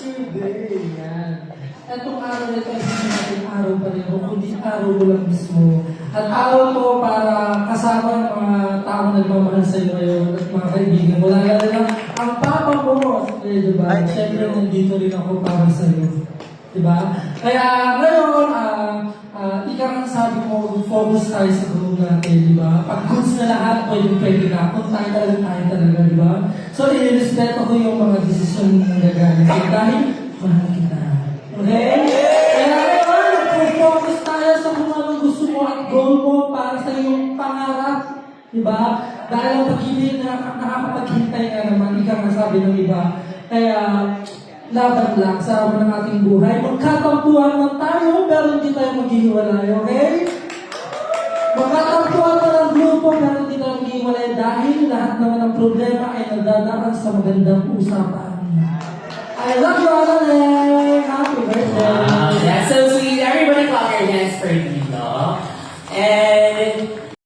Today, yan. Itong araw na ito, hindi natin araw pa rin, kundi araw mo lang mismo. At araw to para kasama ang mga taong nagmamahal sa iyo ngayon at mga kaibigan mo. Lalo lang, ang papa mo, diba? Siyempre, nandito rin ako para sa iyo. Diba? Kaya ngayon, ikaw ang sabi mo, focus tayo sa group natin, di ba? Pag goods na lahat, pwede na. Kung tayo talaga, di ba? So, i-respeto ko yung mga desisyon na nagagamit ko dahil mahal kita. Okay? Kaya ngayon, focus tayo sa kung anong gusto mo at goal mo para sa iyong pangarap. Di ba? Dahil ang pag-ibig na nakakapaghintay nga naman, ikaw ang sabi ng iba. Kaya, laban lang sa ng ating buhay. Magkatampuhan man tayo, pero hindi tayo maghihiwalay, okay? Magkatampuhan man ang grupo, pero hindi tayo maghihiwalay dahil lahat naman ng problema ay nadadaan sa magandang usapan. I love you, Alale! Happy birthday! Wow, that's so sweet. Everybody clap your hands for Dino. And